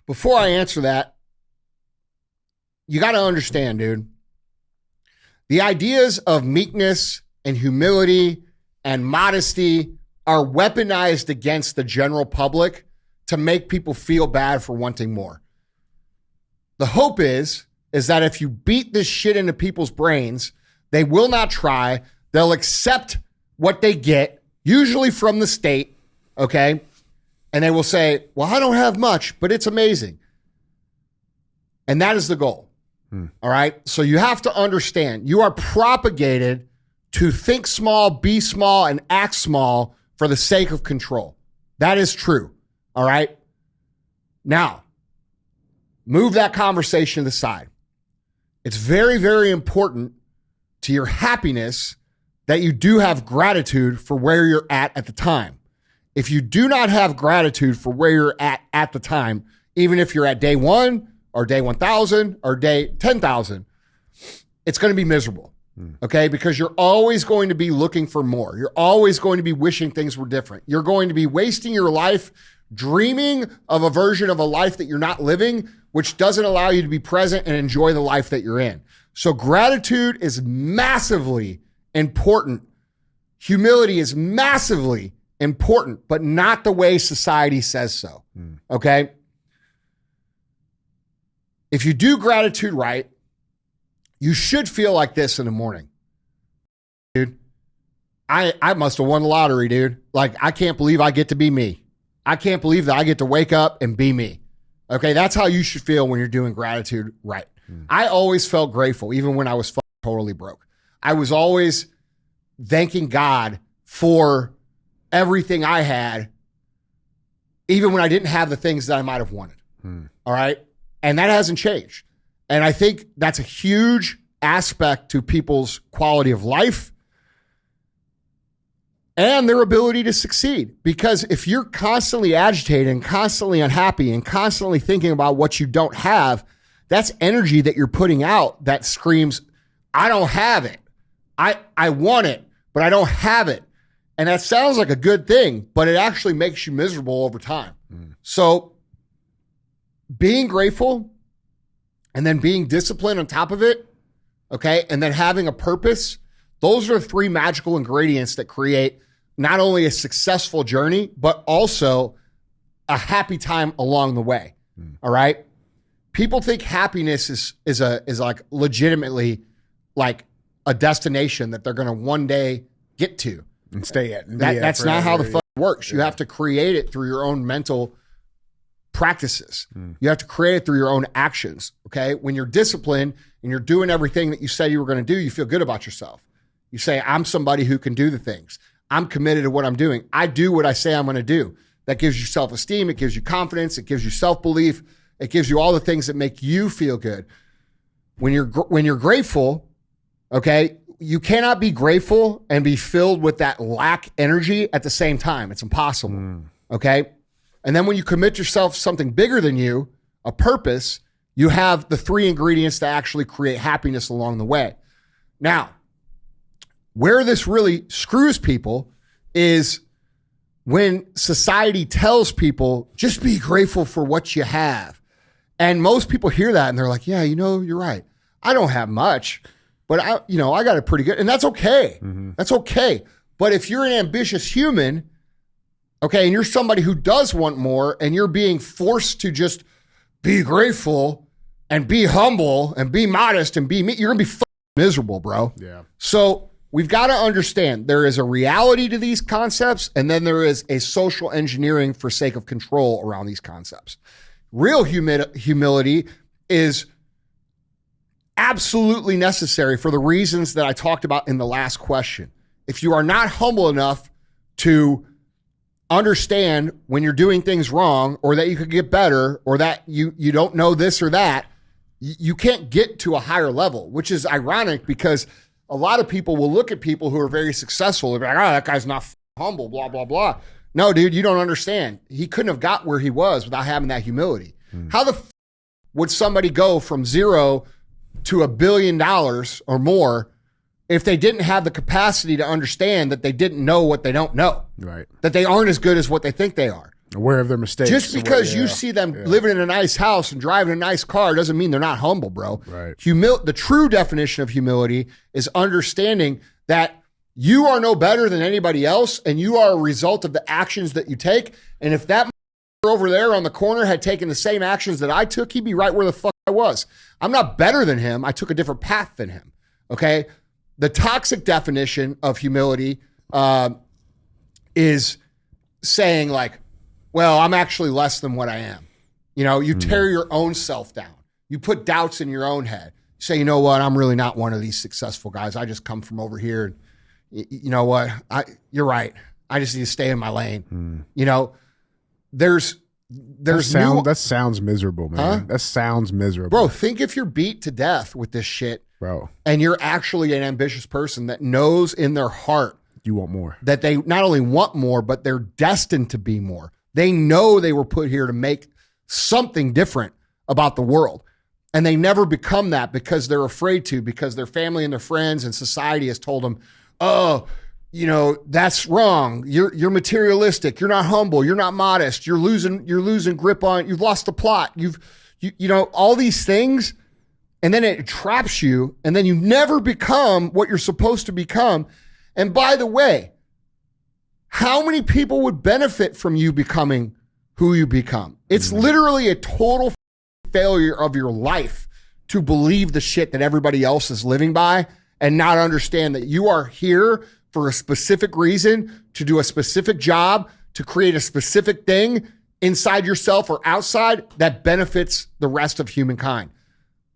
S1: Before I answer that, you got to understand, dude, the ideas of meekness and humility and modesty are weaponized against the general public to make people feel bad for wanting more. The hope is that if you beat this shit into people's brains, they will not try. They'll accept what they get, usually from the state, okay? And they will say, well, I don't have much, but it's amazing. And that is the goal. All right? So you have to understand, you are propagated to think small, be small, and act small for the sake of control. That is true. All right? Now, move that conversation to the side. It's very, very important to your happiness that you do have gratitude for where you're at the time. If you do not have gratitude for where you're at the time, even if you're at day 1 or day 1,000 or day 10,000, it's going to be miserable, okay? Because you're always going to be looking for more. You're always going to be wishing things were different. You're going to be wasting your life dreaming of a version of a life that you're not living, which doesn't allow you to be present and enjoy the life that you're in. So gratitude is massively important. Humility is massively important, but not the way society says so. Okay? If you do gratitude right, you should feel like this in the morning. Dude, I must have won the lottery, dude. Like, I can't believe I get to be me. I can't believe that I get to wake up and be me. Okay? That's how you should feel when you're doing gratitude right. I always felt grateful, even when I was totally broke. I was always thanking God for everything I had, even when I didn't have the things that I might have wanted. All right? And that hasn't changed. And I think that's a huge aspect to people's quality of life and their ability to succeed. Because if you're constantly agitated and constantly unhappy and constantly thinking about what you don't have, that's energy that you're putting out that screams, I don't have it. I want it, but I don't have it. And that sounds like a good thing, but it actually makes you miserable over time. So being grateful and then being disciplined on top of it, okay, and then having a purpose, those are 3 magical ingredients that create not only a successful journey, but also a happy time along the way. All right? People think happiness is like legitimately like a destination that they're going to one day get to.
S2: And stay at.
S1: That's not how the fuck it works. You have to create it through your own mental practices. You have to create it through your own actions. Okay. When you're disciplined and you're doing everything that you said you were going to do, you feel good about yourself. You say, I'm somebody who can do the things. I'm committed to what I'm doing. I do what I say I'm going to do. That gives you self-esteem. It gives you confidence. It gives you self-belief. It gives you all the things that make you feel good. When you're grateful, okay, you cannot be grateful and be filled with that lack energy at the same time. It's impossible. Okay. And then when you commit yourself to something bigger than you, a purpose, you have the 3 ingredients to actually create happiness along the way. Now, where this really screws people is when society tells people, just be grateful for what you have. And most people hear that and they're like, yeah, you're right. I don't have much, but I got it pretty good. And that's okay. That's okay. But if you're an ambitious human, okay, and you're somebody who does want more and you're being forced to just be grateful and be humble and be modest and be me, you're going to be miserable, bro.
S2: Yeah.
S1: So we've got to understand there is a reality to these concepts, and then there is a social engineering for sake of control around these concepts. Real humility is absolutely necessary for the reasons that I talked about in the last question. If you are not humble enough to understand when you're doing things wrong, or that you could get better, or that you don't know this or that, you can't get to a higher level, which is ironic because a lot of people will look at people who are very successful and be like, oh, that guy's not humble, blah, blah, blah. No, dude, you don't understand. He couldn't have got where he was without having that humility. How the would somebody go from 0 to $1 billion or more if they didn't have the capacity to understand that they didn't know what they don't know?
S2: Right.
S1: That they aren't as good as what they think they are.
S2: Aware of their mistakes.
S1: Just because you see them living in a nice house and driving a nice car doesn't mean they're not humble, bro.
S2: Right.
S1: The true definition of humility is understanding that you are no better than anybody else, and you are a result of the actions that you take. And if that over there on the corner had taken the same actions that I took, he'd be right where the fuck I was. I'm not better than him. I took a different path than him. Okay. The toxic definition of humility is saying like, well, I'm actually less than what I am. You tear your own self down. You put doubts in your own head. You say, you know what? I'm really not one of these successful guys. I just come from over here. And you know what? You're right. I just need to stay in my lane.
S2: That sounds miserable, man.
S1: Huh?
S2: That sounds miserable.
S1: Bro, think if you're beat to death with this shit,
S2: bro,
S1: and you're actually an ambitious person that knows in their heart
S2: you want more.
S1: That they not only want more, but they're destined to be more. They know they were put here to make something different about the world. And they never become that because they're afraid to, because their family and their friends and society has told them, oh, that's wrong. You're materialistic. You're not humble. You're not modest. You're losing grip on, you've lost the plot. All these things. And then it traps you. And then you never become what you're supposed to become. And by the way, how many people would benefit from you becoming who you become? It's literally a total failure of your life to believe the shit that everybody else is living by and not understand that you are here for a specific reason, to do a specific job, to create a specific thing inside yourself or outside that benefits the rest of humankind.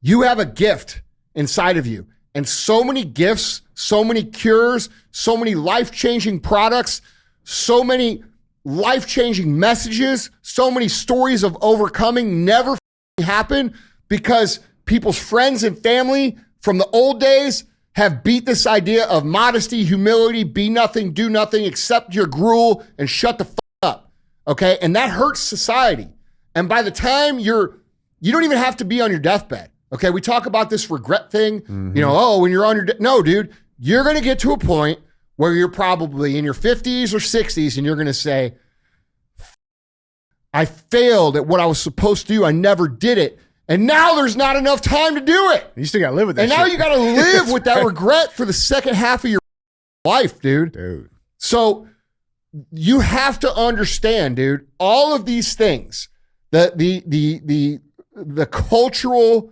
S1: You have a gift inside of you, and so many gifts, so many cures, so many life-changing products, so many life-changing messages, so many stories of overcoming never happen because people's friends and family from the old days have beat this idea of modesty, humility, be nothing, do nothing, accept your gruel, and shut the fuck up, okay? And that hurts society. And by the time you don't even have to be on your deathbed, okay? We talk about this regret thing, when you're on your no, dude, you're going to get to a point where you're probably in your 50s or 60s, and you're going to say, I failed at what I was supposed to do. I never did it. And now there's not enough time to do it.
S2: You still got to live with that
S1: And
S2: shit.
S1: now you got to live with that regret for the second half of your life, dude. So you have to understand, dude, all of these things, the cultural,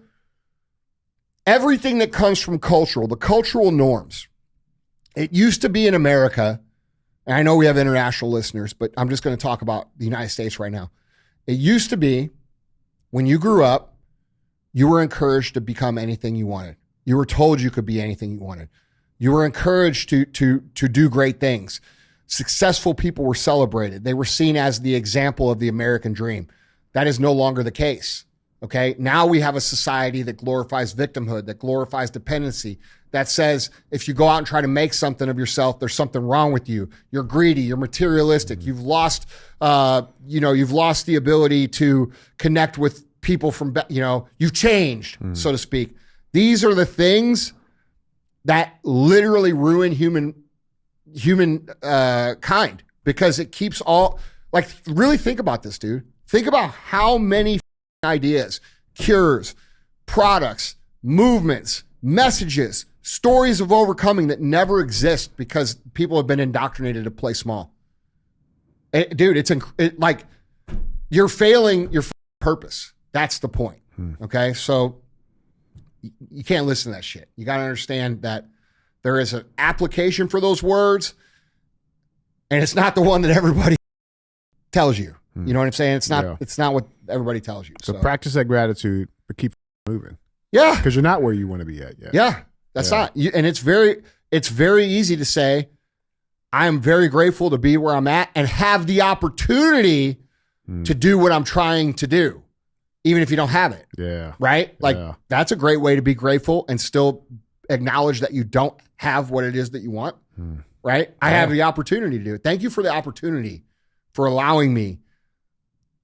S1: everything that comes from the cultural norms. It used to be in America And I know we have international listeners, but I'm just going to talk about the United States right now. It used to be when you grew up, you were encouraged to become anything you wanted. You were told you could be anything you wanted. You were encouraged to do great things. Successful people were celebrated. They were seen as the example of the American dream. That is no longer the case. Okay. Now we have a society that glorifies victimhood, that glorifies dependency, that says if you go out and try to make something of yourself, there's something wrong with you. You're greedy. You're materialistic. You've lost, you've lost the ability to connect with people from, you've changed, so to speak. These are the things that literally ruin human kind, because it keeps all, like, really think about this, dude. Think about how many ideas, cures, products, movements, messages, stories of overcoming that never exist because people have been indoctrinated to play small. Dude, like you're failing your purpose. That's the point. Okay. So you can't listen to that shit. You got to understand that there is an application for those words, and it's not the one that everybody tells you. You know what I'm saying? It's not. Yeah. It's not what everybody tells you.
S2: So practice that gratitude, but keep moving.
S1: Yeah,
S2: because you're not where you want to be at yet.
S1: Yeah, that's not. And it's very easy to say, I am very grateful to be where I'm at and have the opportunity to do what I'm trying to do, even if you don't have it.
S2: Yeah.
S1: Right. Like that's a great way to be grateful and still acknowledge that you don't have what it is that you want. Right. I have the opportunity to do it. Thank you for the opportunity for allowing me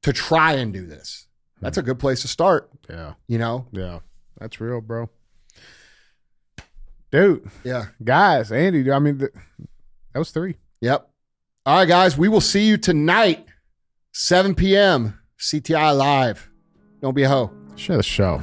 S1: to try and do this. That's a good place to start.
S2: Yeah.
S1: Yeah.
S2: That's real, bro. Dude.
S1: Yeah.
S2: Guys, Andy, I mean, that was 3.
S1: Yep. All right, guys. We will see you tonight, 7 p.m. CTI Live. Don't be a hoe.
S2: Share the show.